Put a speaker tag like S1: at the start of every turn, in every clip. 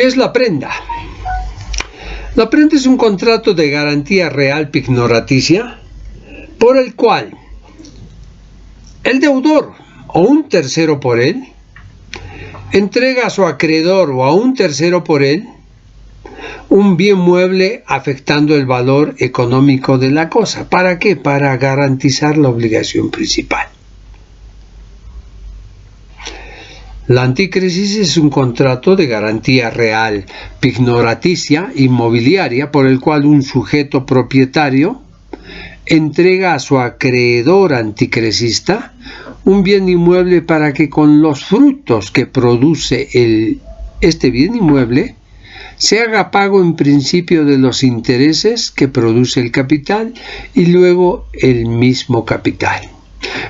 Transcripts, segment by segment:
S1: ¿Qué es la prenda? La prenda es un contrato de garantía real pignoraticia por el cual el deudor o un tercero por él entrega a su acreedor o a un tercero por él un bien mueble afectando el valor económico de la cosa. ¿Para qué? Para garantizar la obligación principal. La antícrisis es un contrato de garantía real pignoraticia inmobiliaria por el cual un sujeto propietario entrega a su acreedor anticresista un bien inmueble para que con los frutos que produce este bien inmueble se haga pago en principio de los intereses que produce el capital y luego el mismo capital.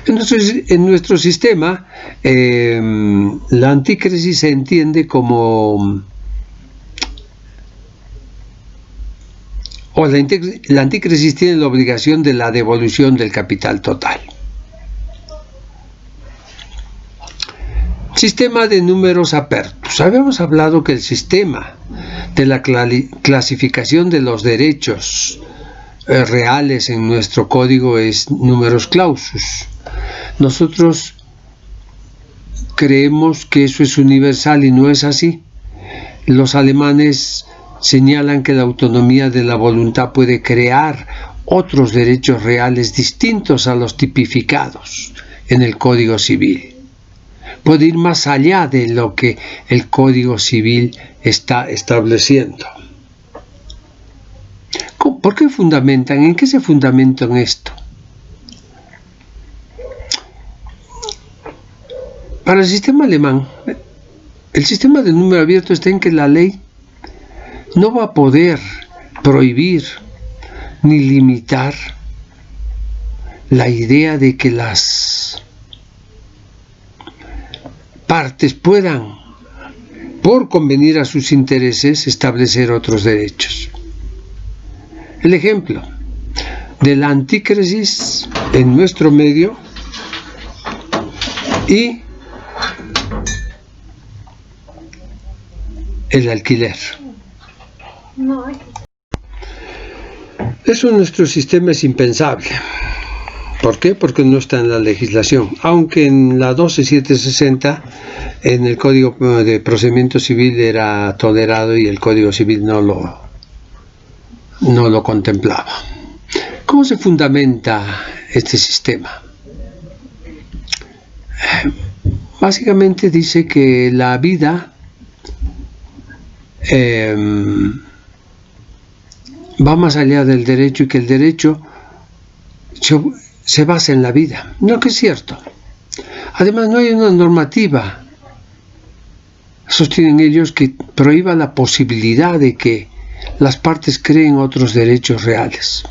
S1: En nuestro sistema, la antícrisis se entiende como, la antícrisis tiene la obligación de la devolución del capital total. Sistema de números apertos. Habíamos hablado que el sistema de la clasificación de los derechos reales en nuestro código es numerus clausus. Nosotros creemos que eso es universal y no es así. Los alemanes señalan que la autonomía de la voluntad puede crear otros derechos reales distintos a los tipificados en el Código Civil. Puede ir más allá de lo que el Código Civil está estableciendo. ¿Por qué fundamentan? ¿En qué se fundamentan esto? Para el sistema alemán, el sistema de número abierto está en que la ley no va a poder prohibir ni limitar la idea de que las partes puedan, por convenir a sus intereses, establecer otros derechos. El ejemplo de la antícrisis en nuestro medio y el alquiler. Eso en nuestro sistema es impensable. ¿Por qué? Porque no está en la legislación. Aunque en la 12760, en el Código de Procedimiento Civil era tolerado y el Código Civil no lo contemplaba. ¿Cómo se fundamenta este sistema? Básicamente dice que la vida va más allá del derecho y que el derecho se basa en la vida. No, que es cierto. Además, no hay una normativa, sostienen ellos, que prohíba la posibilidad de que las partes creen otros derechos reales.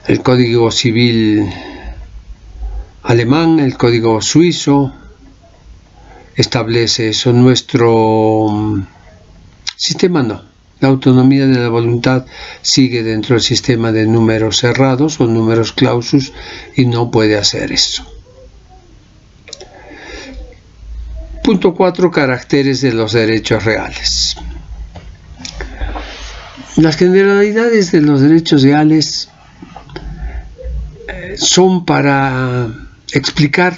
S1: El Código Civil alemán, el Código suizo, establece eso. Nuestro sistema no. La autonomía de la voluntad sigue dentro del sistema de números cerrados o números clausus y no puede hacer eso. Punto 4. Caracteres de los derechos reales. Las generalidades de los derechos reales son para explicar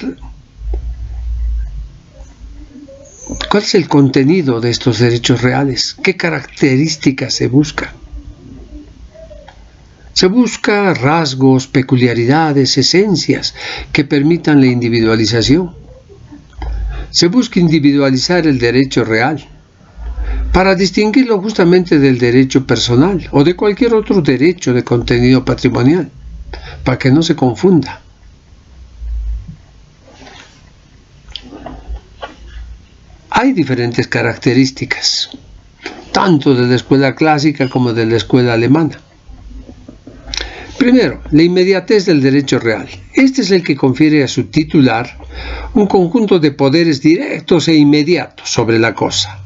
S1: cuál es el contenido de estos derechos reales, qué características se buscan. Se busca rasgos, peculiaridades, esencias que permitan la individualización. Se busca individualizar el derecho real para distinguirlo justamente del derecho personal o de cualquier otro derecho de contenido patrimonial, para que no se confunda. Hay diferentes características, tanto de la escuela clásica como de la escuela alemana. Primero, la inmediatez del derecho real. Este es el que confiere a su titular un conjunto de poderes directos e inmediatos sobre la cosa,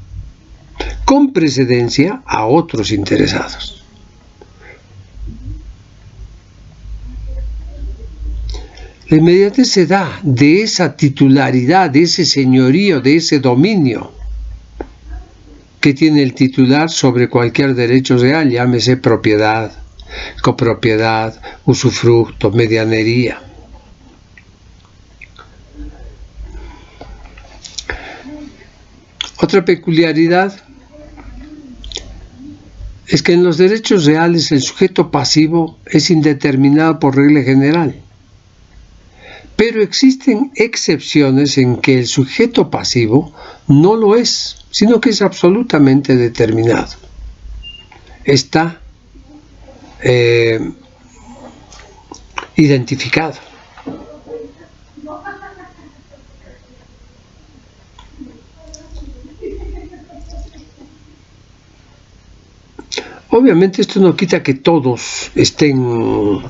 S1: con precedencia a otros interesados. La inmediatez se da de esa titularidad, de ese señorío, de ese dominio que tiene el titular sobre cualquier derecho real, llámese propiedad, copropiedad, usufructo, medianería. Otra peculiaridad es que en los derechos reales el sujeto pasivo es indeterminado por regla general, pero existen excepciones en que el sujeto pasivo no lo es, sino que es absolutamente determinado. Está identificado. Obviamente esto no quita que todos estén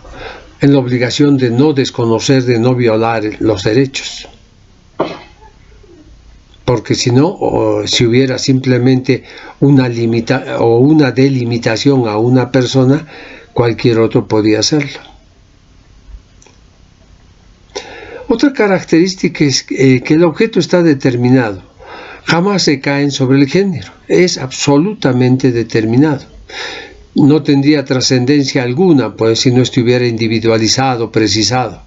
S1: en la obligación de no desconocer, de no violar los derechos. Porque si no, si hubiera simplemente una delimitación a una persona, cualquier otro podía hacerlo. Otra característica es que el objeto está determinado. Jamás se caen sobre el género. Es absolutamente determinado. No tendría trascendencia alguna, pues, si no estuviera individualizado, precisado.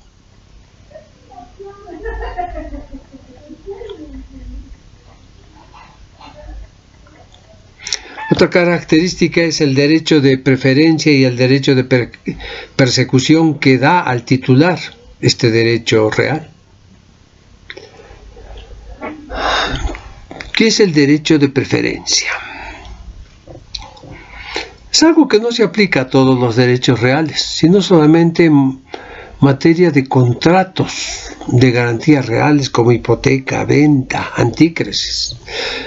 S1: Otra característica es el derecho de preferencia y el derecho de persecución que da al titular este derecho real. ¿Qué es el derecho de preferencia? Es algo que no se aplica a todos los derechos reales, sino solamente en materia de contratos de garantías reales como hipoteca, venta, antícresis.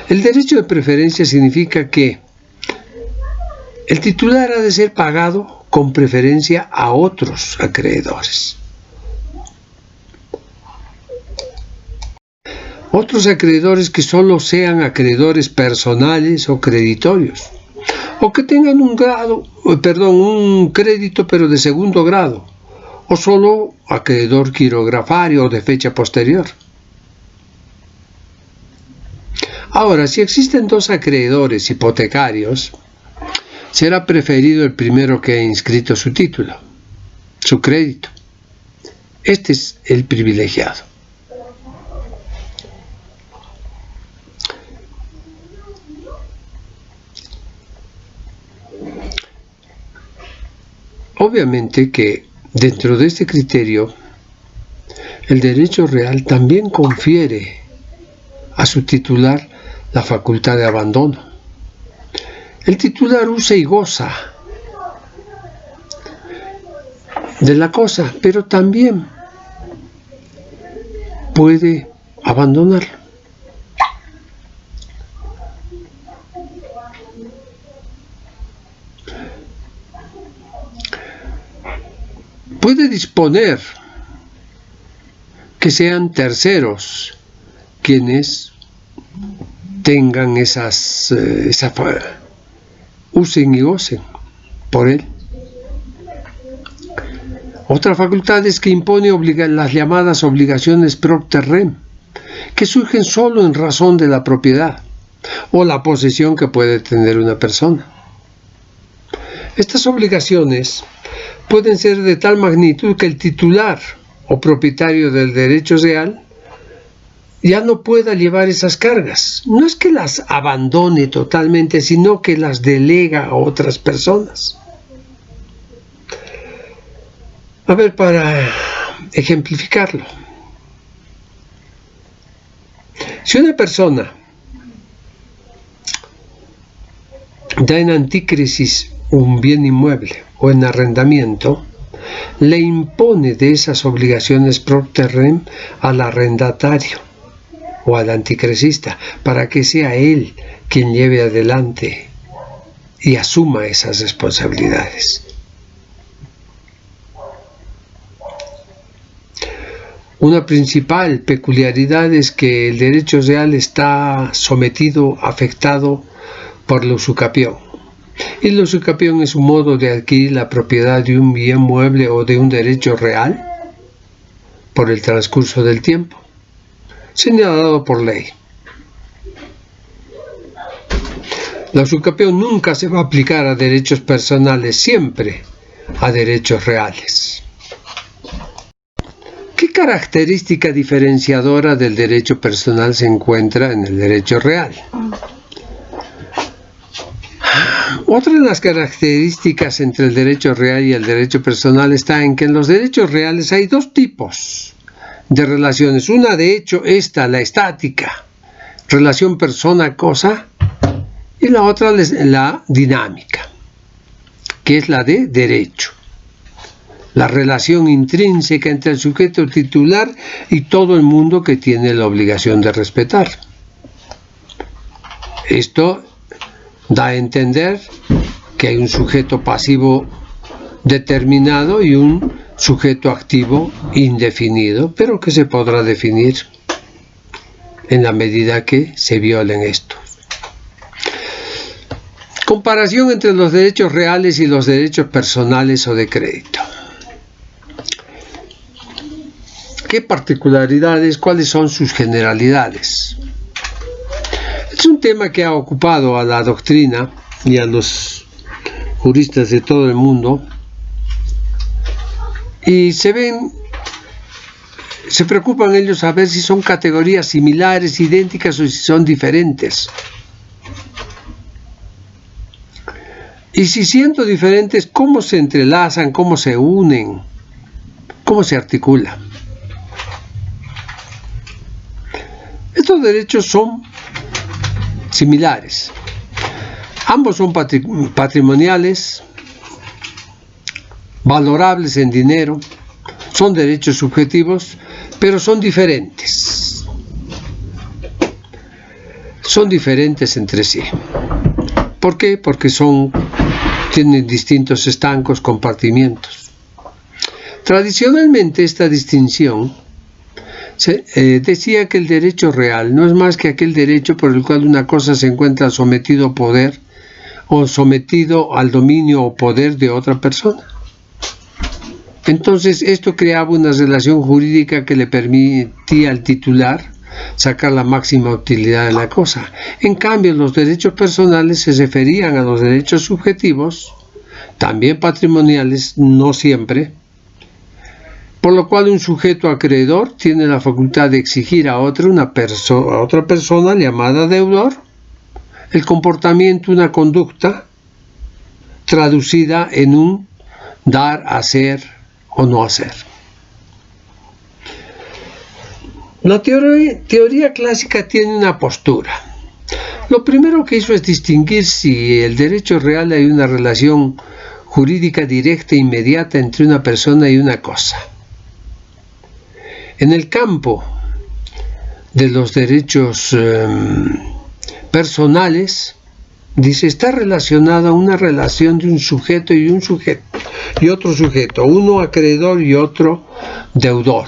S1: El derecho de preferencia significa que el titular ha de ser pagado con preferencia a otros acreedores. Otros acreedores que solo sean acreedores personales o creditorios, o que tengan un crédito pero de segundo grado, o solo acreedor quirografario o de fecha posterior. Ahora, si existen dos acreedores hipotecarios, será preferido el primero que ha inscrito su título, su crédito. Este es el privilegiado. Obviamente que dentro de este criterio, el derecho real también confiere a su titular la facultad de abandono. El titular usa y goza de la cosa, pero también puede abandonarlo. Puede disponer que sean terceros quienes tengan usen y gocen por él. Otra facultad es que impone las llamadas obligaciones propter rem, que surgen solo en razón de la propiedad o la posesión que puede tener una persona. Estas obligaciones pueden ser de tal magnitud que el titular o propietario del derecho real ya no pueda llevar esas cargas. No es que las abandone totalmente, sino que las delega a otras personas. A ver, para ejemplificarlo. Si una persona da en antícresis un bien inmueble o en arrendamiento, le impone de esas obligaciones propter rem al arrendatario o al anticresista para que sea él quien lleve adelante y asuma esas responsabilidades. Una principal peculiaridad es que el derecho real está afectado por la usucapión. Y la usucapión es un modo de adquirir la propiedad de un bien mueble o de un derecho real por el transcurso del tiempo, señalado por ley. La usucapión nunca se va a aplicar a derechos personales, siempre a derechos reales. ¿Qué característica diferenciadora del derecho personal se encuentra en el derecho real? Otra de las características entre el derecho real y el derecho personal está en que en los derechos reales hay dos tipos de relaciones. Una, de hecho, la estática, relación persona-cosa, y la otra, la dinámica, que es la de derecho. La relación intrínseca entre el sujeto titular y todo el mundo que tiene la obligación de respetar. Esto da a entender que hay un sujeto pasivo determinado y un sujeto activo indefinido, pero que se podrá definir en la medida que se violen estos. Comparación entre los derechos reales y los derechos personales o de crédito. ¿Qué particularidades? ¿Cuáles son sus generalidades? Es un tema que ha ocupado a la doctrina y a los juristas de todo el mundo, y se preocupan ellos a ver si son categorías similares, idénticas o si son diferentes. Y si siendo diferentes, ¿cómo se entrelazan, cómo se unen, cómo se articulan? Estos derechos son similares. Ambos son patrimoniales, valorables en dinero, son derechos subjetivos, pero son diferentes. Son diferentes entre sí. ¿Por qué? Porque tienen distintos estancos, compartimientos. Tradicionalmente esta distinción decía que el derecho real no es más que aquel derecho por el cual una cosa se encuentra sometido a poder o sometido al dominio o poder de otra persona. Entonces esto creaba una relación jurídica que le permitía al titular sacar la máxima utilidad de la cosa. En cambio, los derechos personales se referían a los derechos subjetivos, también patrimoniales, no siempre, por lo cual un sujeto acreedor tiene la facultad de exigir a otra persona llamada deudor el comportamiento, una conducta traducida en un dar, hacer o no hacer. La teoría clásica tiene una postura. Lo primero que hizo es distinguir si el derecho real hay una relación jurídica directa e inmediata entre una persona y una cosa. En el campo de los derechos personales, dice, está relacionada una relación de un sujeto y otro sujeto, uno acreedor y otro deudor.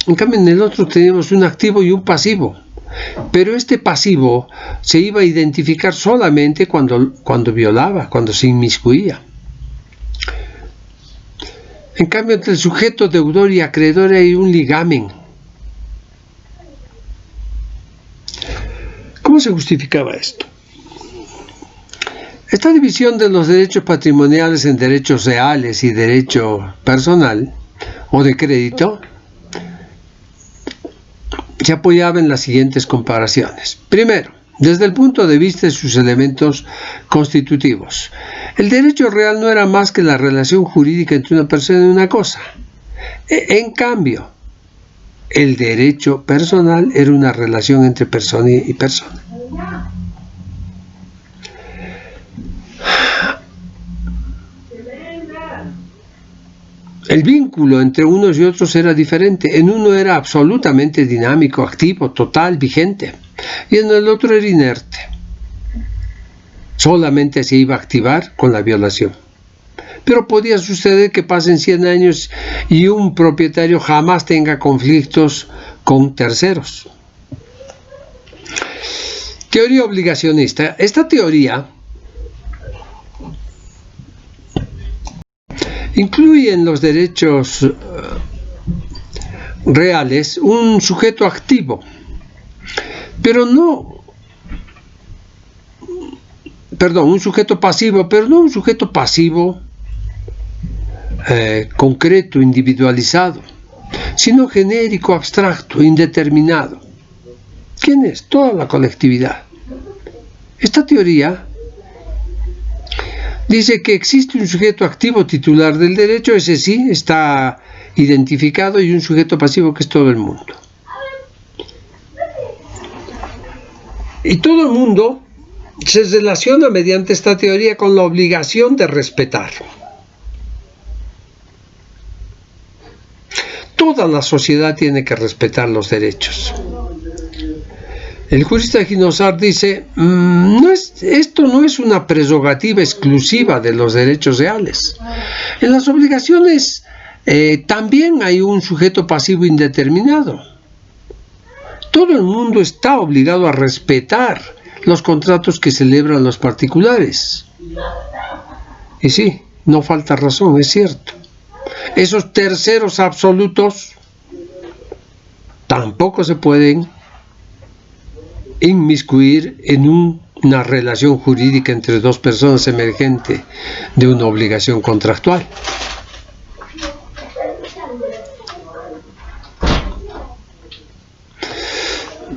S1: En cambio, en el otro tenemos un activo y un pasivo, pero este pasivo se iba a identificar solamente cuando violaba, cuando se inmiscuía. En cambio, entre el sujeto deudor y acreedor hay un ligamen. ¿Cómo se justificaba esto? Esta división de los derechos patrimoniales en derechos reales y derecho personal o de crédito se apoyaba en las siguientes comparaciones. Primero, desde el punto de vista de sus elementos constitutivos. El derecho real no era más que la relación jurídica entre una persona y una cosa. En cambio, el derecho personal era una relación entre persona y persona. El vínculo entre unos y otros era diferente. En uno era absolutamente dinámico, activo, total, vigente. Y en el otro era inerte. Solamente se iba a activar con la violación. Pero podía suceder que pasen 100 años y un propietario jamás tenga conflictos con terceros. Teoría obligacionista. Esta teoría incluye en los derechos reales un sujeto activo pero no, perdón, un sujeto pasivo, pero no un sujeto pasivo concreto, individualizado, sino genérico, abstracto, indeterminado. ¿Quién es? Toda la colectividad. Esta teoría dice que existe un sujeto activo titular del derecho, ese sí está identificado, y un sujeto pasivo que es todo el mundo. Y todo el mundo se relaciona mediante esta teoría con la obligación de respetar. Toda la sociedad tiene que respetar los derechos. El jurista Ginosar dice, esto no es una prerrogativa exclusiva de los derechos reales. En las obligaciones también hay un sujeto pasivo indeterminado. Todo el mundo está obligado a respetar los contratos que celebran los particulares. Y sí, no falta razón, es cierto. Esos terceros absolutos tampoco se pueden inmiscuir en una relación jurídica entre dos personas emergente de una obligación contractual.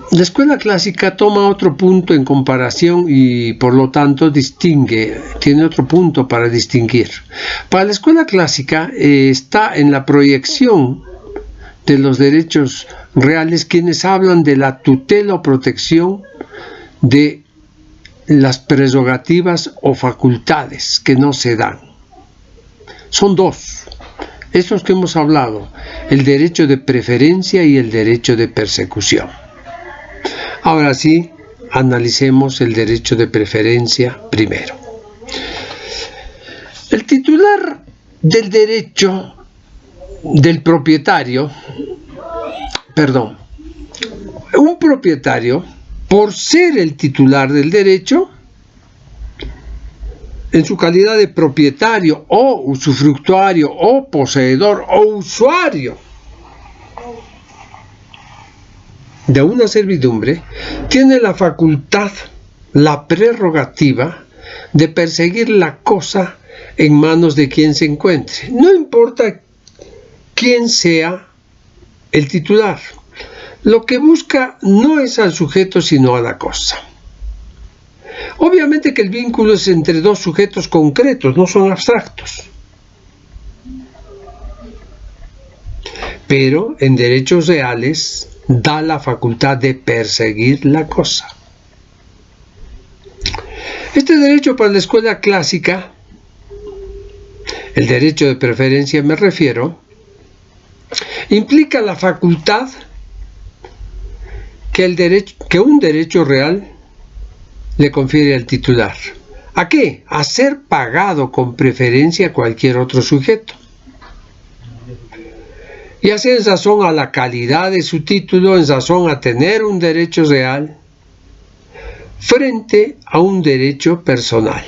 S1: La escuela clásica toma otro punto en comparación y por lo tanto tiene otro punto para distinguir. Para la escuela clásica está en la proyección de los derechos reales quienes hablan de la tutela o protección de las prerrogativas o facultades que no se dan. Son dos, estos que hemos hablado, el derecho de preferencia y el derecho de persecución. Ahora sí, analicemos el derecho de preferencia primero. El titular del derecho del propietario, un propietario, por ser el titular del derecho, en su calidad de propietario o usufructuario o poseedor o usuario de una servidumbre, tiene la facultad, la prerrogativa de perseguir la cosa en manos de quien se encuentre. No importa quién sea el titular. Lo que busca no es al sujeto, sino a la cosa. Obviamente que el vínculo es entre dos sujetos concretos, no son abstractos. Pero en derechos reales da la facultad de perseguir la cosa. Este derecho para la escuela clásica, el derecho de preferencia me refiero, implica la facultad que un derecho real le confiere al titular. ¿A qué? A ser pagado con preferencia a cualquier otro sujeto. Ya sea en razón a la calidad de su título, en razón a tener un derecho real, frente a un derecho personal.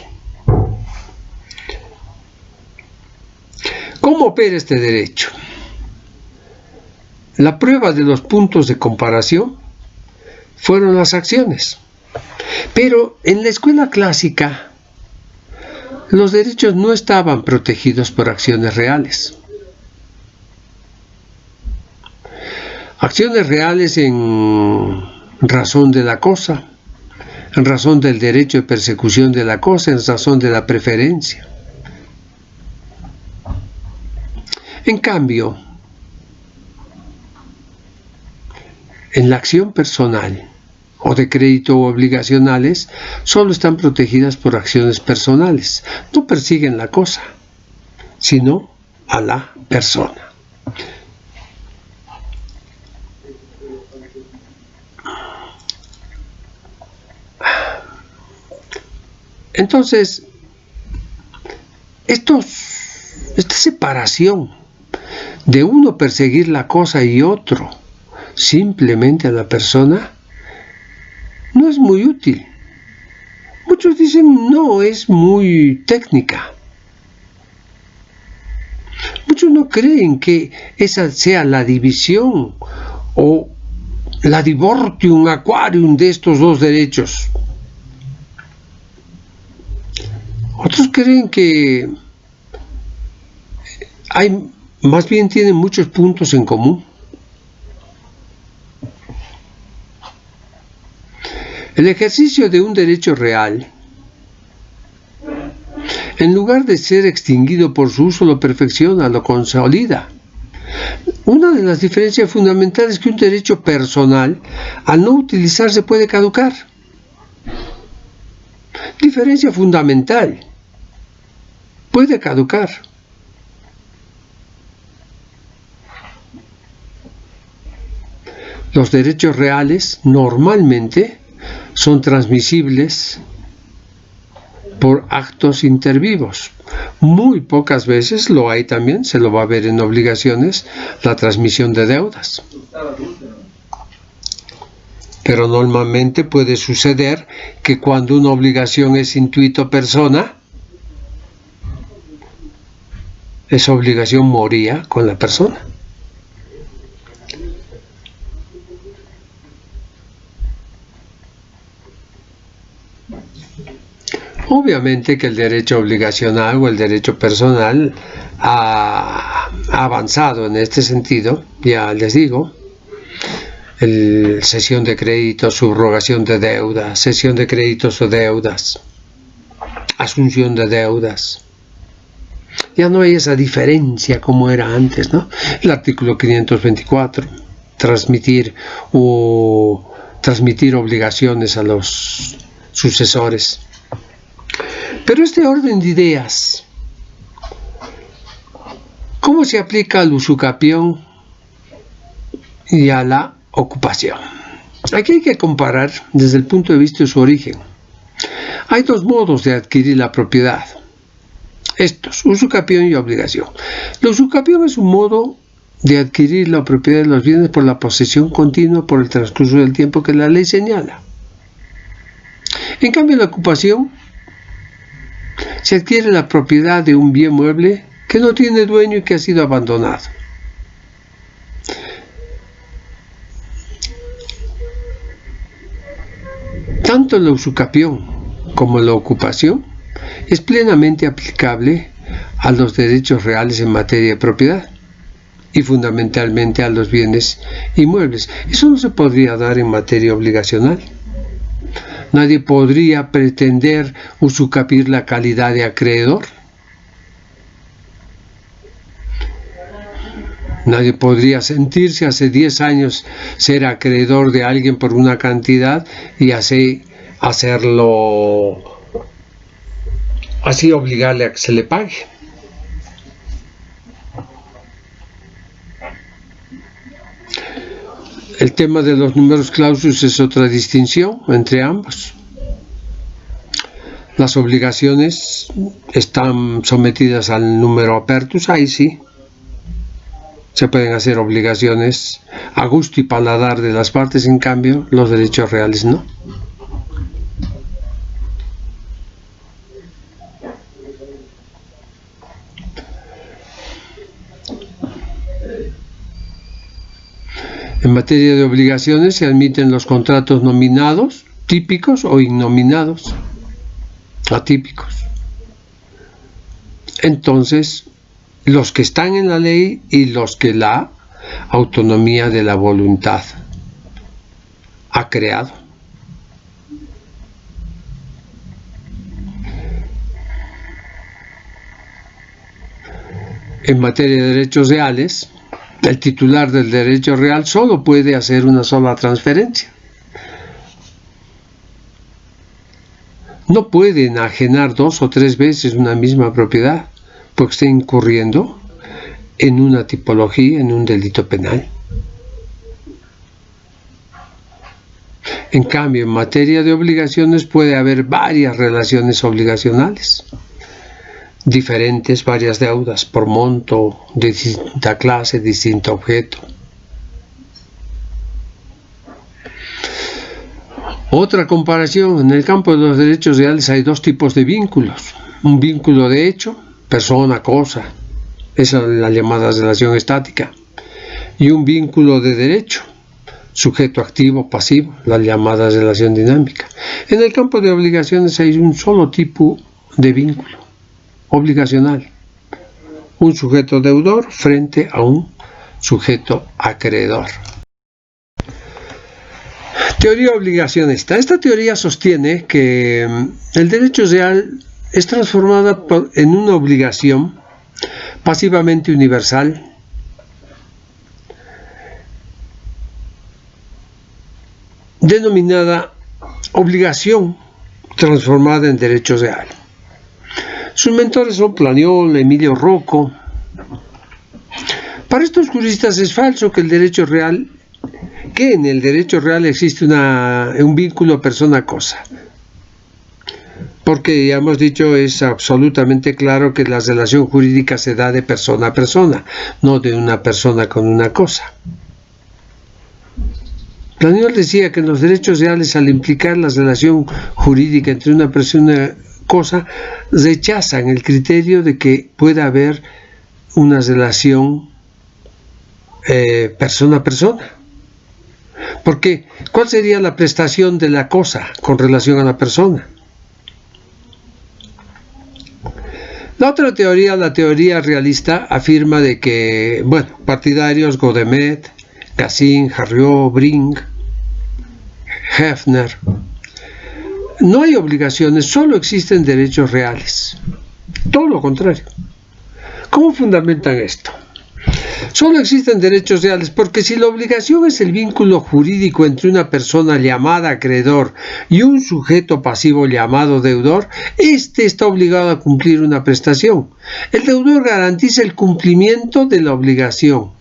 S1: ¿Cómo opera este derecho? La prueba de los puntos de comparación fueron las acciones. Pero en la escuela clásica, los derechos no estaban protegidos por acciones reales. Acciones reales en razón de la cosa, en razón del derecho de persecución de la cosa, en razón de la preferencia. En cambio, en la acción personal o de crédito o obligacionales, solo están protegidas por acciones personales. No persiguen la cosa, sino a la persona. Entonces, esta separación de uno perseguir la cosa y otro simplemente a la persona no es muy útil. Muchos dicen no, es muy técnica. Muchos no creen que esa sea la división o la divortium aquarium de estos dos derechos. Otros creen que más bien tienen muchos puntos en común. El ejercicio de un derecho real, en lugar de ser extinguido por su uso, lo perfecciona, lo consolida. Una de las diferencias fundamentales es que un derecho personal, al no utilizarse, puede caducar. Diferencia fundamental. Puede caducar. Los derechos reales normalmente son transmisibles por actos intervivos. Muy pocas veces lo hay también, se lo va a ver en obligaciones, la transmisión de deudas. Pero normalmente puede suceder que cuando una obligación es intuito persona, esa obligación moría con la persona. Obviamente que el derecho obligacional o el derecho personal ha avanzado en este sentido, ya les digo, cesión de créditos, subrogación de deudas, cesión de créditos o deudas, asunción de deudas. Ya no hay esa diferencia como era antes, ¿no? El artículo 524, transmitir obligaciones a los sucesores. Pero este orden de ideas, ¿cómo se aplica al usucapión y a la ocupación? Aquí hay que comparar desde el punto de vista de su origen. Hay dos modos de adquirir la propiedad. Estos, usucapión y obligación. La usucapión es un modo de adquirir la propiedad de los bienes por la posesión continua por el transcurso del tiempo que la ley señala. En cambio, la ocupación se adquiere la propiedad de un bien mueble que no tiene dueño y que ha sido abandonado. Tanto la usucapión como la ocupación es plenamente aplicable a los derechos reales en materia de propiedad y fundamentalmente a los bienes inmuebles. Eso no se podría dar en materia obligacional. Nadie podría pretender usucapiar la calidad de acreedor. Nadie podría sentirse hace 10 años ser acreedor de alguien por una cantidad y así obligarle a que se le pague. El tema de los numerus clausus es otra distinción entre ambos. Las obligaciones están sometidas al número apertus, ahí sí. Se pueden hacer obligaciones a gusto y paladar de las partes, en cambio, los derechos reales no. En materia de obligaciones se admiten los contratos nominados, típicos o innominados, atípicos. Entonces, los que están en la ley y los que la autonomía de la voluntad ha creado. En materia de derechos reales, el titular del derecho real solo puede hacer una sola transferencia. No puede enajenar 2 o 3 veces una misma propiedad, porque está incurriendo en una tipología, en un delito penal. En cambio, en materia de obligaciones puede haber varias relaciones obligacionales, diferentes, varias deudas por monto, de distinta clase, distinto objeto. Otra comparación, en el campo de los derechos reales hay dos tipos de vínculos. Un vínculo de hecho, persona, cosa, esa es la llamada relación estática, y un vínculo de derecho, sujeto activo, pasivo, la llamada relación dinámica. En el campo de obligaciones hay un solo tipo de vínculo, obligacional. Un sujeto deudor frente a un sujeto acreedor. Teoría obligacionista. Esta teoría sostiene que el derecho real es transformada en una obligación pasivamente universal, denominada obligación transformada en derecho real. Sus mentores son Planiol, Emilio Rocco. Para estos juristas es falso que en el derecho real existe un vínculo persona-cosa. Porque ya hemos dicho, es absolutamente claro que la relación jurídica se da de persona a persona, no de una persona con una cosa. Planiol decía que en los derechos reales, al implicar la relación jurídica entre una persona y una cosa, rechazan el criterio de que pueda haber una relación persona a persona. Porque, ¿cuál sería la prestación de la cosa con relación a la persona? La otra teoría, la teoría realista, afirma de que, partidarios Godemet, Cassin, Harriot, Brink, Hefner, no hay obligaciones, solo existen derechos reales. Todo lo contrario. ¿Cómo fundamentan esto? Solo existen derechos reales porque si la obligación es el vínculo jurídico entre una persona llamada acreedor y un sujeto pasivo llamado deudor, éste está obligado a cumplir una prestación. El deudor garantiza el cumplimiento de la obligación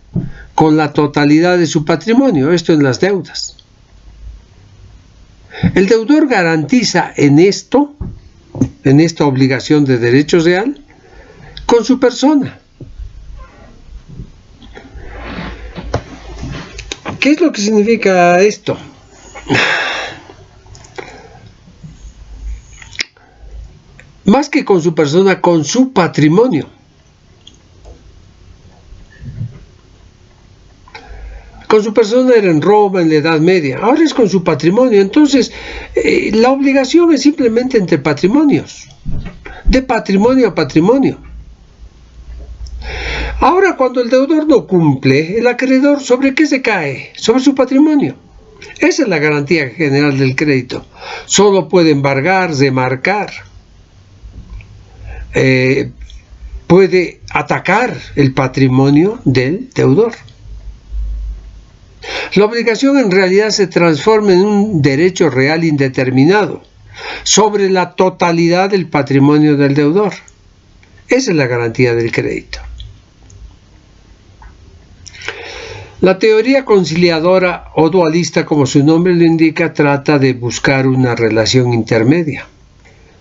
S1: con la totalidad de su patrimonio, esto en las deudas. El deudor garantiza en esta obligación de derecho real, con su persona. ¿Qué es lo que significa esto? Más que con su persona, con su patrimonio. Con su persona era en Roma, en la Edad Media. Ahora es con su patrimonio. Entonces, la obligación es simplemente entre patrimonios. De patrimonio a patrimonio. Ahora, cuando el deudor no cumple, el acreedor, ¿sobre qué se cae? Sobre su patrimonio. Esa es la garantía general del crédito. Solo puede embargar, remarcar. Puede atacar el patrimonio del deudor. La obligación en realidad se transforma en un derecho real indeterminado sobre la totalidad del patrimonio del deudor. Esa es la garantía del crédito. La teoría conciliadora o dualista, como su nombre lo indica, trata de buscar una relación intermedia.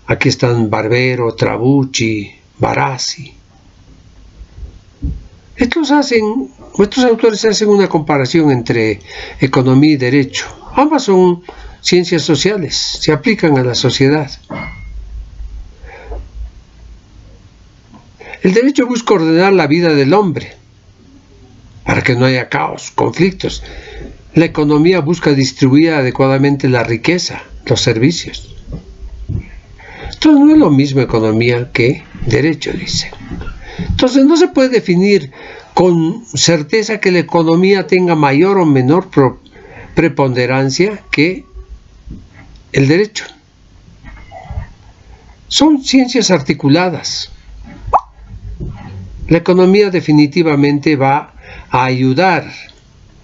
S1: Aquí están Barbero, Trabucci, Barassi. Estos autores hacen una comparación entre economía y derecho. Ambas son ciencias sociales, se aplican a la sociedad. El derecho busca ordenar la vida del hombre para que no haya caos, conflictos. La economía busca distribuir adecuadamente la riqueza, los servicios. Esto no es lo mismo economía que derecho, dice. Entonces no se puede definir con certeza que la economía tenga mayor o menor preponderancia que el derecho. Son ciencias articuladas. La economía definitivamente va a ayudar,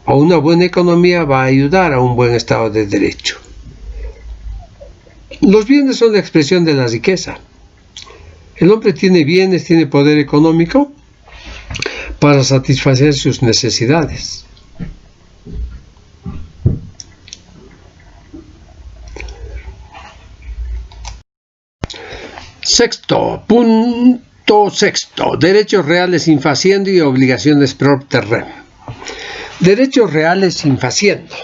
S1: a una buena economía va a ayudar a un buen estado de derecho. Los bienes son la expresión de la riqueza. El hombre tiene bienes, tiene poder económico para satisfacer sus necesidades. Punto sexto. Derechos reales sin faciendo y obligaciones propter rem. Derechos reales sin faciendo.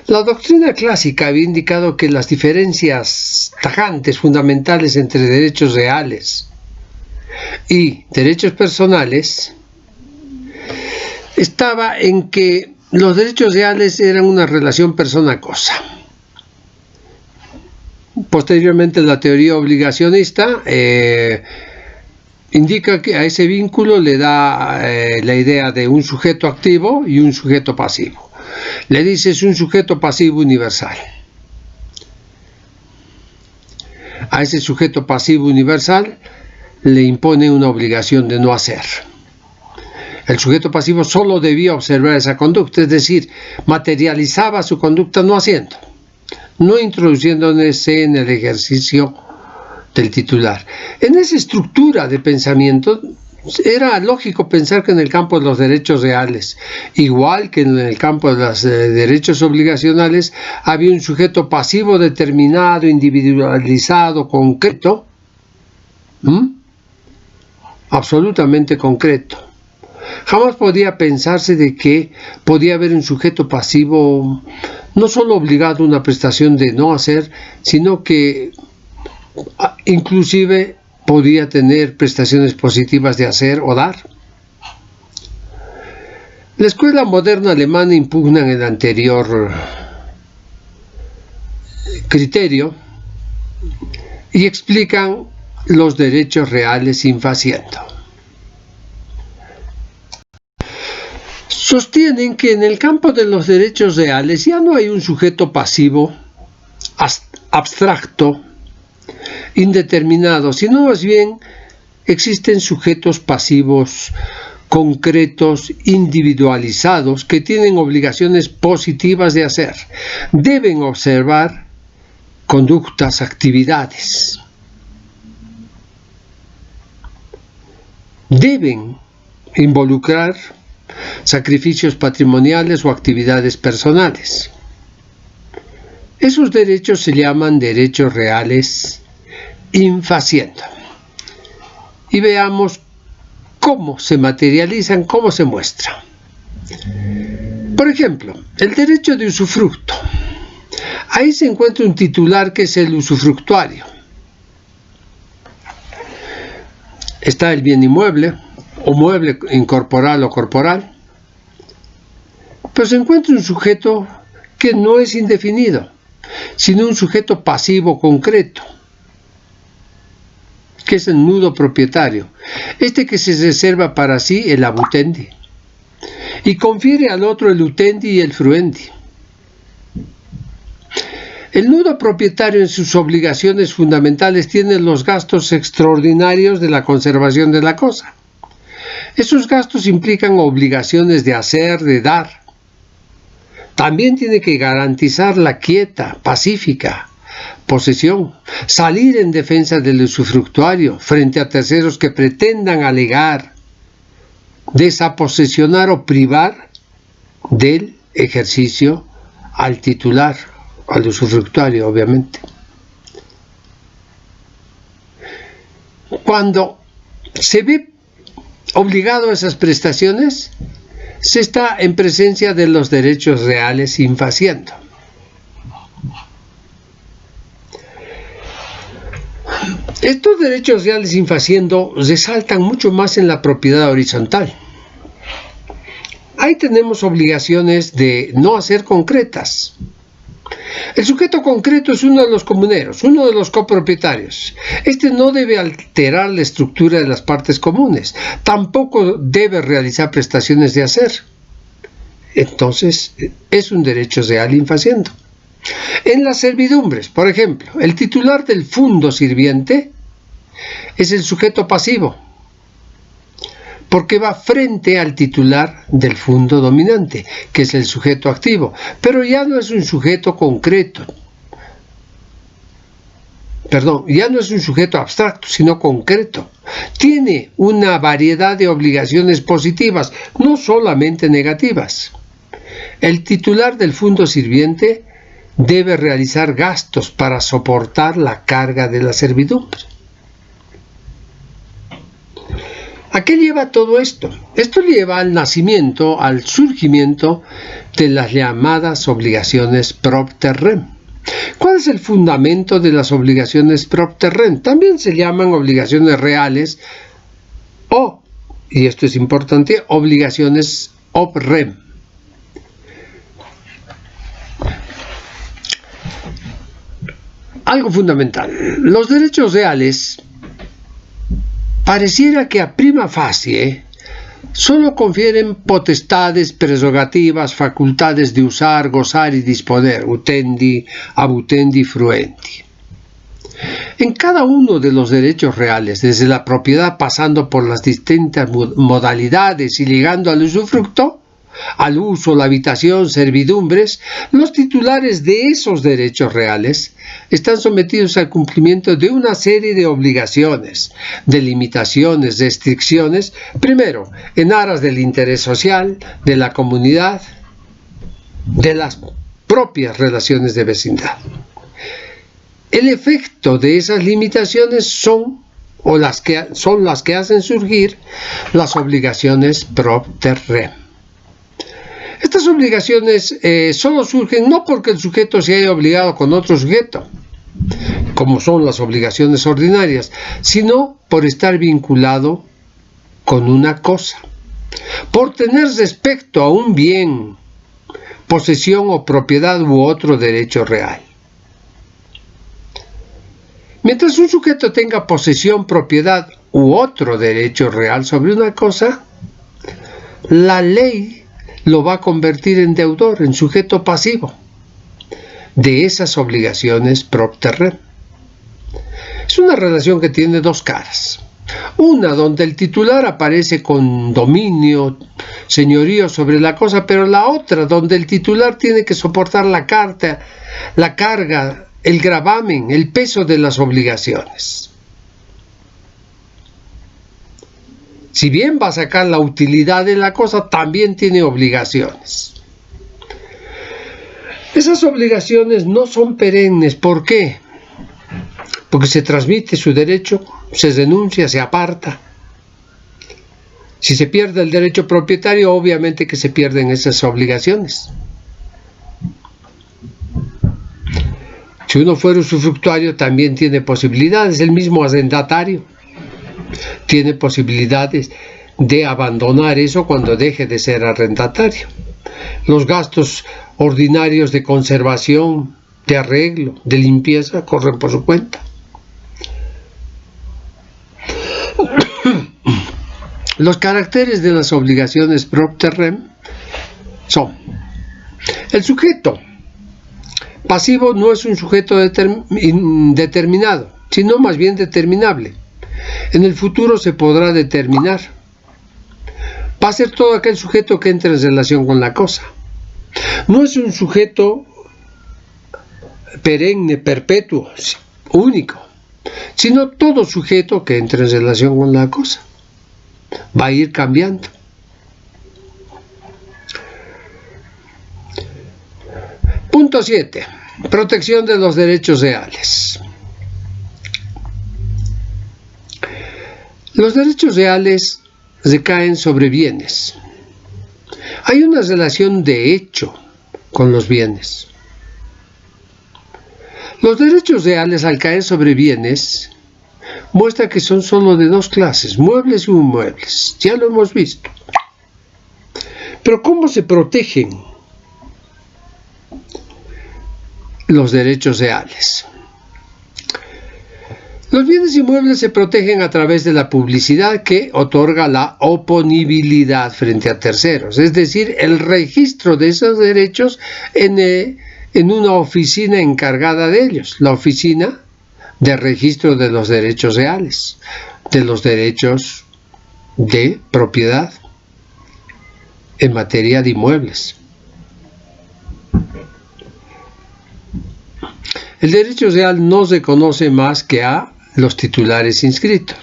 S1: La doctrina clásica había indicado que las diferencias tajantes fundamentales entre derechos reales y derechos personales estaba en que los derechos reales eran una relación persona-cosa. Posteriormente la teoría obligacionista indica que a ese vínculo le da la idea de un sujeto activo y un sujeto pasivo. Le dice es un sujeto pasivo universal. A ese sujeto pasivo universal le impone una obligación de no hacer. El sujeto pasivo solo debía observar esa conducta, es decir, materializaba su conducta no haciendo, no introduciéndose en el ejercicio del titular. En esa estructura de pensamiento era lógico pensar que en el campo de los derechos reales, igual que en el campo de los derechos obligacionales, había un sujeto pasivo determinado, individualizado, concreto, absolutamente concreto. Jamás podía pensarse de que podía haber un sujeto pasivo no solo obligado a una prestación de no hacer, sino que inclusive podía tener prestaciones positivas de hacer o dar. La escuela moderna alemana impugna el anterior criterio y explican los derechos reales infaciendo. Sostienen que en el campo de los derechos reales ya no hay un sujeto pasivo, abstracto, indeterminado, sino más bien existen sujetos pasivos concretos, individualizados, que tienen obligaciones positivas de hacer. Deben observar conductas, actividades. Deben involucrar sacrificios patrimoniales o actividades personales. Esos derechos se llaman derechos reales infaciendo. Y veamos cómo se materializan, cómo se muestran. Por ejemplo, el derecho de usufructo. Ahí se encuentra un titular que es el usufructuario. Está el bien inmueble, o mueble incorporal o corporal, pero se encuentra un sujeto que no es indefinido, sino un sujeto pasivo concreto, que es el nudo propietario, este que se reserva para sí el abutendi, y confiere al otro el utendi y el fruendi. El nudo propietario en sus obligaciones fundamentales tiene los gastos extraordinarios de la conservación de la cosa. Esos gastos implican obligaciones de hacer, de dar. También tiene que garantizar la quieta, pacífica posesión, salir en defensa del usufructuario frente a terceros que pretendan alegar, desaposesionar o privar del ejercicio al titular, al usufructuario, obviamente. Cuando se ve obligado a esas prestaciones, se está en presencia de los derechos reales infaciendo. Estos derechos reales infaciendo resaltan mucho más en la propiedad horizontal. Ahí tenemos obligaciones de no hacer concretas. El sujeto concreto es uno de los comuneros, uno de los copropietarios. Este no debe alterar la estructura de las partes comunes, tampoco debe realizar prestaciones de hacer. Entonces, es un derecho real infaciendo. En las servidumbres, por ejemplo, el titular del fundo sirviente es el sujeto pasivo, porque va frente al titular del fundo dominante, que es el sujeto activo, pero ya no es un sujeto concreto. Ya no es un sujeto abstracto, sino concreto. Tiene una variedad de obligaciones positivas, no solamente negativas. El titular del fundo sirviente debe realizar gastos para soportar la carga de la servidumbre. ¿A qué lleva todo esto? Esto lleva al nacimiento, al surgimiento de las llamadas obligaciones propter rem. ¿Cuál es el fundamento de las obligaciones propter rem? También se llaman obligaciones reales o, y esto es importante, obligaciones ob rem. Algo fundamental. Los derechos reales pareciera que a prima facie solo confieren potestades, prerrogativas, facultades de usar, gozar y disponer, utendi, abutendi, fruendi. En cada uno de los derechos reales, desde la propiedad pasando por las distintas modalidades y llegando al usufructo, al uso, la habitación, servidumbres, los titulares de esos derechos reales están sometidos al cumplimiento de una serie de obligaciones, de limitaciones, restricciones, primero, en aras del interés social, de la comunidad, de las propias relaciones de vecindad. El efecto de esas limitaciones son las que hacen surgir las obligaciones propter rem. Estas obligaciones solo surgen no porque el sujeto se haya obligado con otro sujeto, como son las obligaciones ordinarias, sino por estar vinculado con una cosa, por tener respecto a un bien, posesión o propiedad u otro derecho real. Mientras un sujeto tenga posesión, propiedad u otro derecho real sobre una cosa, la ley lo va a convertir en deudor, en sujeto pasivo de esas obligaciones propter rem. Es una relación que tiene dos caras. Una donde el titular aparece con dominio, señorío sobre la cosa, pero la otra donde el titular tiene que soportar la carga, el gravamen, el peso de las obligaciones. Si bien va a sacar la utilidad de la cosa, también tiene obligaciones. Esas obligaciones no son perennes. ¿Por qué? Porque se transmite su derecho, se denuncia, se aparta. Si se pierde el derecho propietario, obviamente que se pierden esas obligaciones. Si uno fuera usufructuario, también tiene posibilidades, el mismo arrendatario tiene posibilidades de abandonar eso cuando deje de ser arrendatario. Los gastos ordinarios de conservación, de arreglo, de limpieza corren por su cuenta. Los caracteres de las obligaciones propter rem son: el sujeto pasivo no es un sujeto determinado, sino más bien determinable. En el futuro se podrá determinar. Va a ser todo aquel sujeto que entre en relación con la cosa. No es un sujeto perenne, perpetuo, único, sino todo sujeto que entre en relación con la cosa. Va a ir cambiando. Punto 7. Protección de los derechos reales. Los derechos reales recaen sobre bienes. Hay una relación de hecho con los bienes. Los derechos reales, al caer sobre bienes, muestra que son solo de dos clases, muebles y inmuebles. Ya lo hemos visto. Pero ¿cómo se protegen los derechos reales? Los bienes inmuebles se protegen a través de la publicidad que otorga la oponibilidad frente a terceros, es decir, el registro de esos derechos en una oficina encargada de ellos, la oficina de registro de los derechos reales, de los derechos de propiedad en materia de inmuebles. El derecho real no se conoce más que a los titulares inscritos.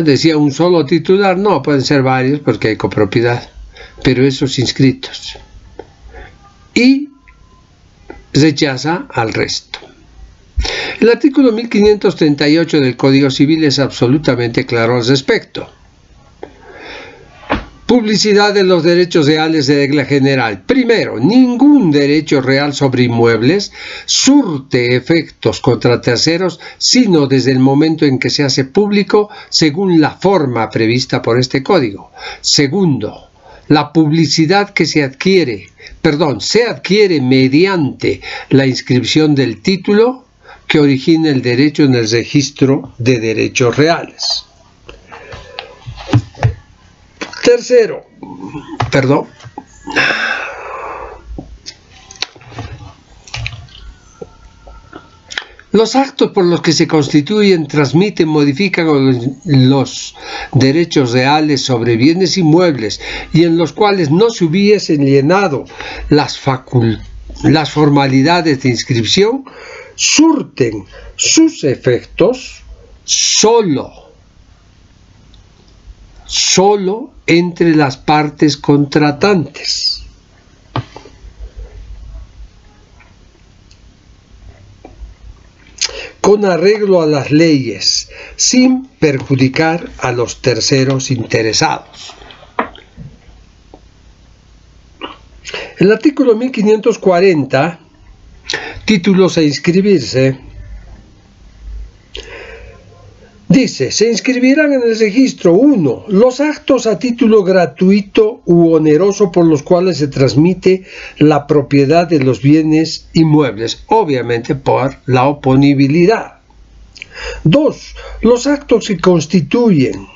S1: Decía un solo titular, no, pueden ser varios porque hay copropiedad, pero esos inscritos. Y rechaza al resto. El artículo 1538 del Código Civil es absolutamente claro al respecto. Publicidad de los derechos reales de regla general. Primero, ningún derecho real sobre inmuebles surte efectos contra terceros, sino desde el momento en que se hace público según la forma prevista por este código. Segundo, la publicidad que se adquiere mediante la inscripción del título que origina el derecho en el registro de derechos reales. Tercero, los actos por los que se constituyen, transmiten, modifican los derechos reales sobre bienes inmuebles y en los cuales no se hubiesen llenado las formalidades de inscripción, surten sus efectos solo entre las partes contratantes. Con arreglo a las leyes, sin perjudicar a los terceros interesados. El artículo 1540, títulos a inscribirse, dice: se inscribirán en el registro 1. Los actos a título gratuito u oneroso por los cuales se transmite la propiedad de los bienes inmuebles, obviamente por la oponibilidad. 2. Los actos que constituyen,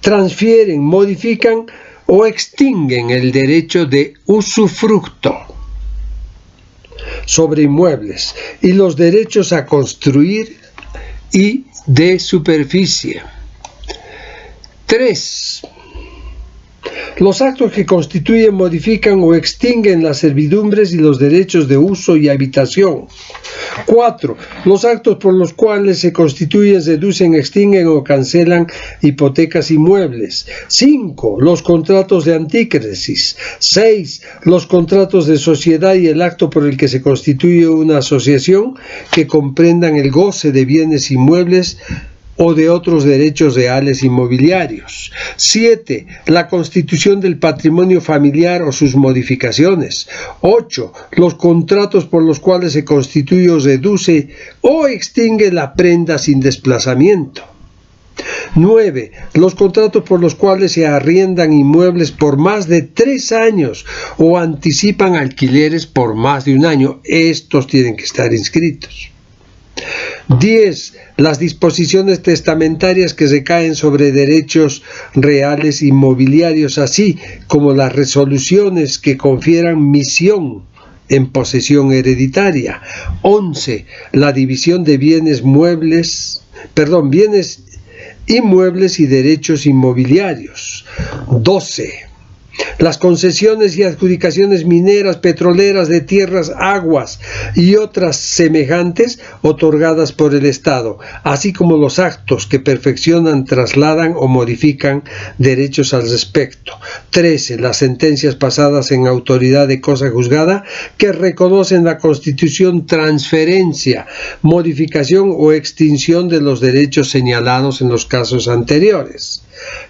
S1: transfieren, modifican o extinguen el derecho de usufructo sobre inmuebles y los derechos a construir y de superficie. 3. Los actos que constituyen, modifican o extinguen las servidumbres y los derechos de uso y habitación. 4. Los actos por los cuales se constituyen, reducen, extinguen o cancelan hipotecas inmuebles. 5. Los contratos de antícresis. 6. Los contratos de sociedad y el acto por el que se constituye una asociación que comprendan el goce de bienes inmuebles o de otros derechos reales inmobiliarios. 7. La constitución del patrimonio familiar o sus modificaciones. 8. Los contratos por los cuales se constituye o reduce o extingue la prenda sin desplazamiento. 9. Los contratos por los cuales se arriendan inmuebles por más de 3 años o anticipan alquileres por más de 1 año. Estos tienen que estar inscritos. 10. Las disposiciones testamentarias que recaen sobre derechos reales inmobiliarios, así como las resoluciones que confieran misión en posesión hereditaria. 11. La división de bienes inmuebles y derechos inmobiliarios. 12. Las concesiones y adjudicaciones mineras, petroleras, de tierras, aguas y otras semejantes otorgadas por el Estado, así como los actos que perfeccionan, trasladan o modifican derechos al respecto. 13. Las sentencias pasadas en autoridad de cosa juzgada que reconocen la constitución, transferencia, modificación o extinción de los derechos señalados en los casos anteriores.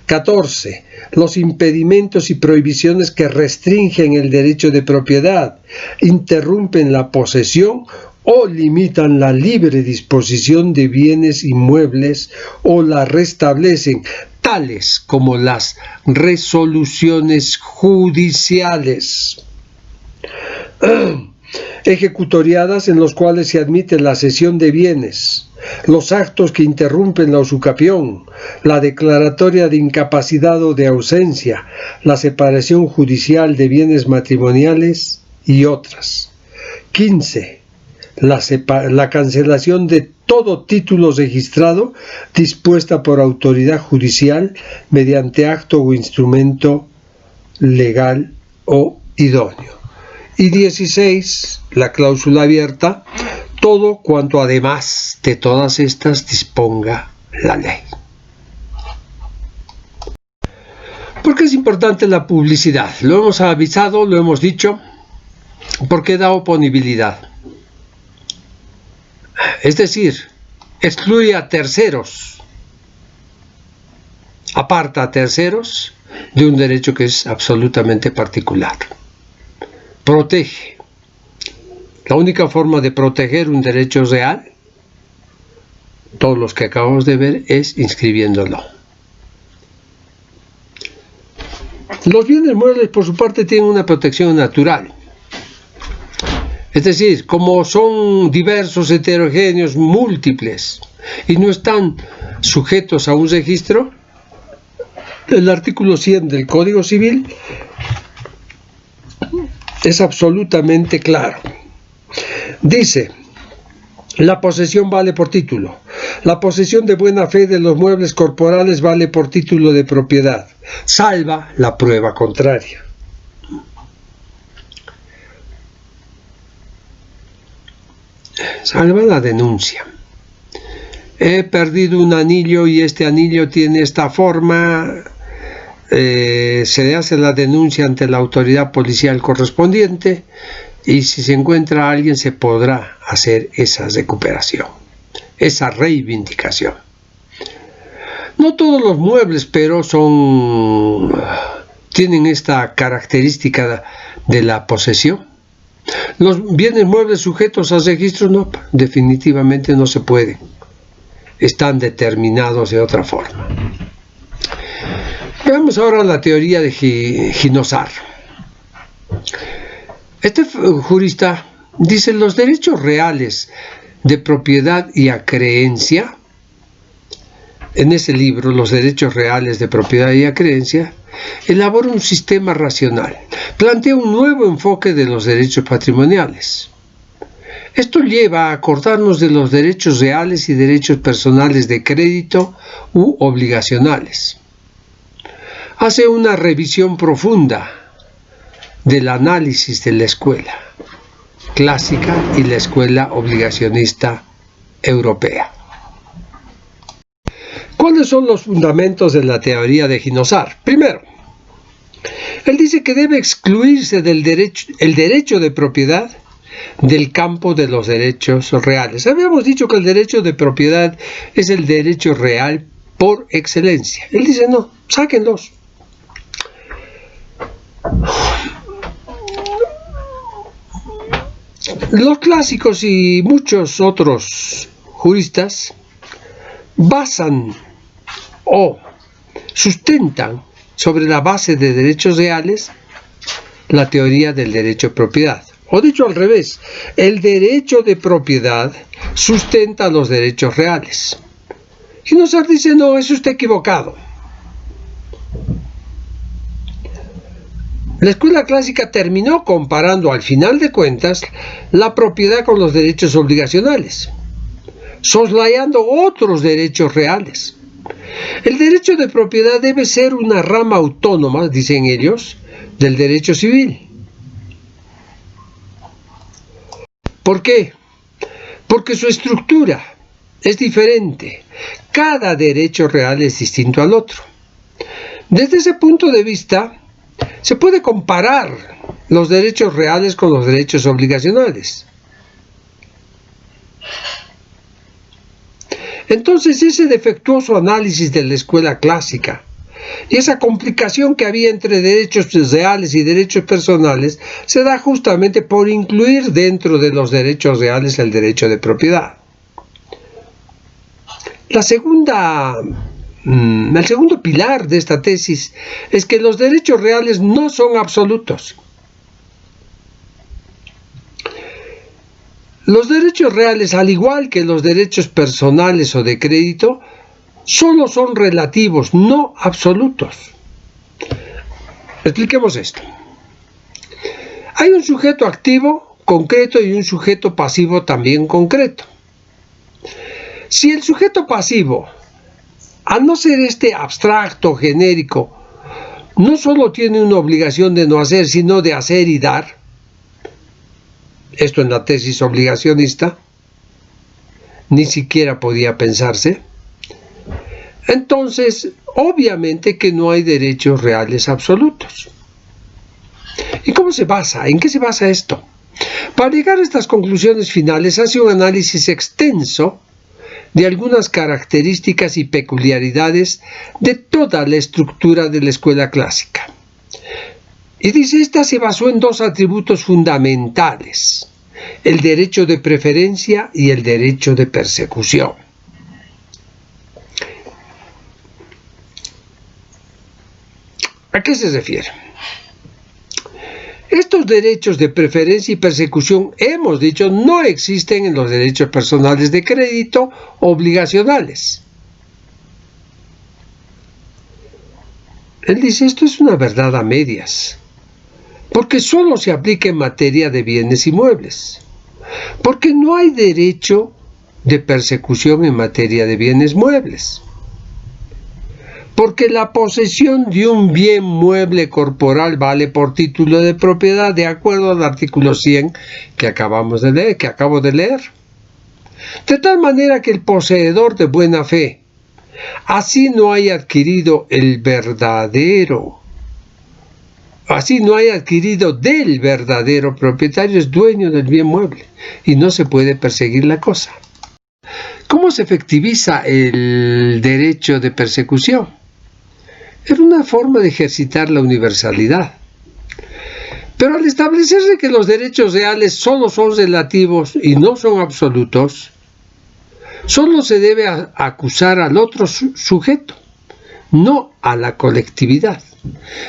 S1: 14. Los impedimentos y prohibiciones que restringen el derecho de propiedad, interrumpen la posesión o limitan la libre disposición de bienes inmuebles o la restablecen, tales como las resoluciones judiciales ejecutoriadas en los cuales se admite la cesión de bienes, los actos que interrumpen la usucapión, la declaratoria de incapacidad o de ausencia, la separación judicial de bienes matrimoniales y otras. 15. La cancelación de todo título registrado dispuesta por autoridad judicial mediante acto o instrumento legal o idóneo. Y 16. La cláusula abierta: todo cuanto además de todas estas disponga la ley. ¿Por qué es importante la publicidad? Lo hemos avisado, lo hemos dicho, porque da oponibilidad. Es decir, excluye a terceros, aparta a terceros de un derecho que es absolutamente particular. Protege. La única forma de proteger un derecho real, todos los que acabamos de ver, es inscribiéndolo. Los bienes muebles, por su parte, tienen una protección natural. Es decir, como son diversos, heterogéneos, múltiples, y no están sujetos a un registro, el artículo 100 del Código Civil es absolutamente claro. Dice: la posesión vale por título. La posesión de buena fe de los muebles corporales vale por título de propiedad, salva la prueba contraria. Salva la denuncia. He perdido un anillo y este anillo tiene esta forma. Se hace la denuncia ante la autoridad policial correspondiente y si se encuentra a alguien se podrá hacer esa recuperación, esa reivindicación. No todos los muebles, pero tienen esta característica de la posesión. Los bienes muebles sujetos a registros no, definitivamente no se pueden. Están determinados de otra forma. Veamos ahora la teoría de Ginosar. Este jurista dice: los derechos reales de propiedad y acreencia, en ese libro, Los derechos reales de propiedad y acreencia, elabora un sistema racional, plantea un nuevo enfoque de los derechos patrimoniales. Esto lleva a acordarnos de los derechos reales y derechos personales de crédito u obligacionales. Hace una revisión profunda del análisis de la escuela clásica y la escuela obligacionista europea. ¿Cuáles son los fundamentos de la teoría de Ginosar? Primero, él dice que debe excluirse el derecho de propiedad del campo de los derechos reales. Habíamos dicho que el derecho de propiedad es el derecho real por excelencia. Él dice: no, sáquenlos. Los clásicos y muchos otros juristas basan o sustentan sobre la base de derechos reales la teoría del derecho de propiedad. O dicho al revés, el derecho de propiedad sustenta los derechos reales. Ginosar dice: no, eso está equivocado. La escuela clásica terminó comparando, al final de cuentas, la propiedad con los derechos obligacionales, soslayando otros derechos reales. El derecho de propiedad debe ser una rama autónoma, dicen ellos, del derecho civil. ¿Por qué? Porque su estructura es diferente. Cada derecho real es distinto al otro. Desde ese punto de vista, se puede comparar los derechos reales con los derechos obligacionales. Entonces, ese defectuoso análisis de la escuela clásica y esa complicación que había entre derechos reales y derechos personales se da justamente por incluir dentro de los derechos reales el derecho de propiedad. El segundo pilar de esta tesis es que los derechos reales no son absolutos. Los derechos reales, al igual que los derechos personales o de crédito, solo son relativos, no absolutos. Expliquemos esto. Hay un sujeto activo concreto y un sujeto pasivo también concreto. Si el sujeto pasivo, al no ser abstracto, genérico, no solo tiene una obligación de no hacer, sino de hacer y dar, esto en la tesis obligacionista ni siquiera podía pensarse, entonces obviamente que no hay derechos reales absolutos. ¿Y cómo se basa? ¿En qué se basa esto? Para llegar a estas conclusiones finales hace un análisis extenso de algunas características y peculiaridades de toda la estructura de la escuela clásica. Y dice: esta se basó en dos atributos fundamentales: el derecho de preferencia y el derecho de persecución. ¿A qué se refiere? Estos derechos de preferencia y persecución, hemos dicho, no existen en los derechos personales de crédito obligacionales. Él dice, esto es una verdad a medias, porque solo se aplica en materia de bienes inmuebles, porque no hay derecho de persecución en materia de bienes muebles, porque la posesión de un bien mueble corporal vale por título de propiedad de acuerdo al artículo 100 que acabo de leer. De tal manera que el poseedor de buena fe, así no haya adquirido del verdadero propietario, es dueño del bien mueble y no se puede perseguir la cosa. ¿Cómo se efectiviza el derecho de persecución? Era una forma de ejercitar la universalidad. Pero al establecerse que los derechos reales solo son relativos y no son absolutos, solo se debe acusar al otro sujeto, no a la colectividad.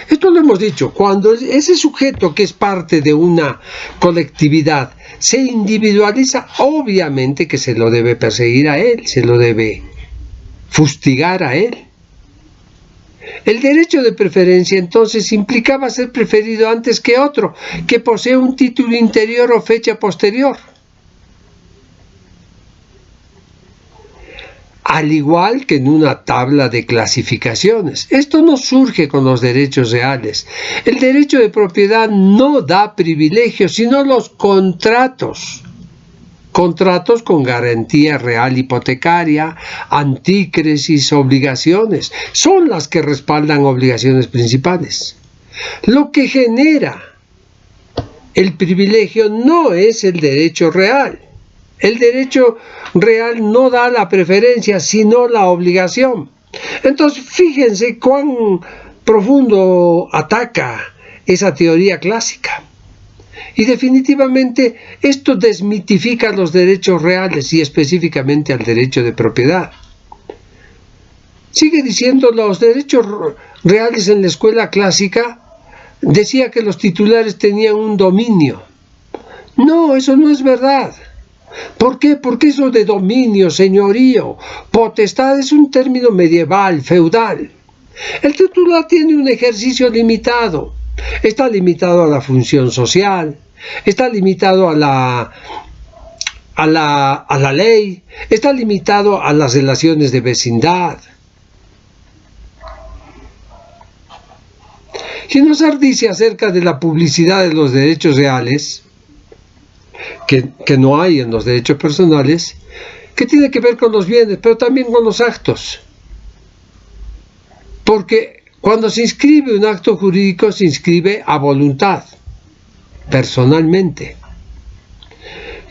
S1: Esto lo hemos dicho, cuando ese sujeto que es parte de una colectividad se individualiza, obviamente que se lo debe perseguir a él, se lo debe fustigar a él. El derecho de preferencia entonces implicaba ser preferido antes que otro, que posee un título interior o fecha posterior. Al igual que en una tabla de clasificaciones. Esto no surge con los derechos reales. El derecho de propiedad no da privilegios, sino los contratos. Contratos con garantía real hipotecaria, antícresis, obligaciones, son las que respaldan obligaciones principales. Lo que genera el privilegio no es el derecho real. El derecho real no da la preferencia, sino la obligación. Entonces, fíjense cuán profundo ataca esa teoría clásica. Y definitivamente esto desmitifica los derechos reales y específicamente al derecho de propiedad. Sigue diciendo, los derechos reales en la escuela clásica decía que los titulares tenían un dominio. No, eso no es verdad. ¿Por qué? Porque eso de dominio, señorío, potestad es un término medieval, feudal. El titular tiene un ejercicio limitado. Está limitado a la función social, está limitado a la ley, está limitado a las relaciones de vecindad. Ginosar dice acerca de la publicidad de los derechos reales, que no hay en los derechos personales, que tiene que ver con los bienes, pero también con los actos. Porque cuando se inscribe un acto jurídico, se inscribe a voluntad, personalmente.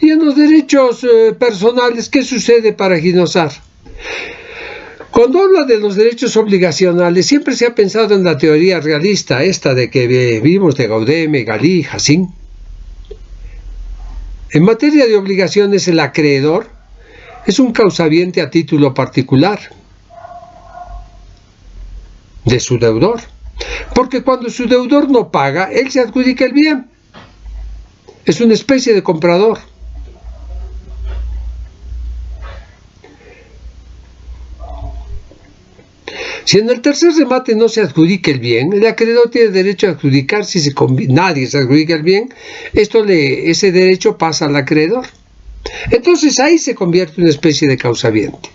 S1: Y en los derechos personales, ¿qué sucede para Ginosar? Cuando habla de los derechos obligacionales, siempre se ha pensado en la teoría realista, esta de que vimos de Gaudeme, Galí, Jacín. En materia de obligaciones, el acreedor es un causaviente a título particular de su deudor, porque cuando su deudor no paga, él se adjudica el bien. Es una especie de comprador. Si en el tercer remate no se adjudica el bien, el acreedor tiene derecho a adjudicar. Si nadie se adjudica el bien, ese derecho pasa al acreedor. Entonces ahí se convierte en una especie de causaviente.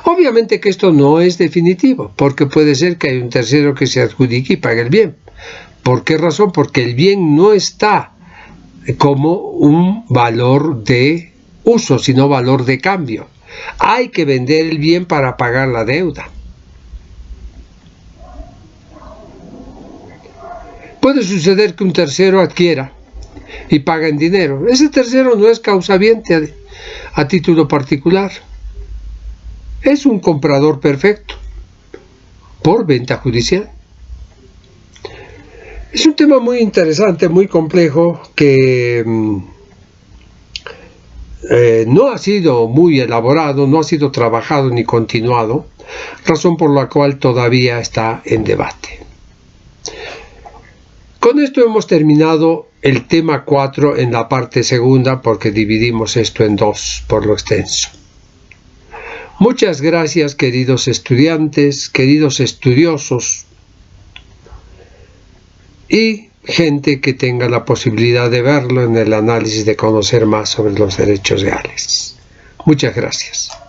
S1: Obviamente que esto no es definitivo, porque puede ser que hay un tercero que se adjudique y pague el bien. ¿Por qué razón? Porque el bien no está como un valor de uso, sino valor de cambio. Hay que vender el bien para pagar la deuda. Puede suceder que un tercero adquiera y paga en dinero. Ese tercero no es causaviente a título particular. Es un comprador perfecto por venta judicial. Es un tema muy interesante, muy complejo, que no ha sido muy elaborado, no ha sido trabajado ni continuado, razón por la cual todavía está en debate. Con esto hemos terminado el tema 4 en la parte segunda, porque dividimos esto en dos por lo extenso. Muchas gracias, queridos estudiantes, queridos estudiosos y gente que tenga la posibilidad de verlo en el análisis, de conocer más sobre los derechos reales. Muchas gracias.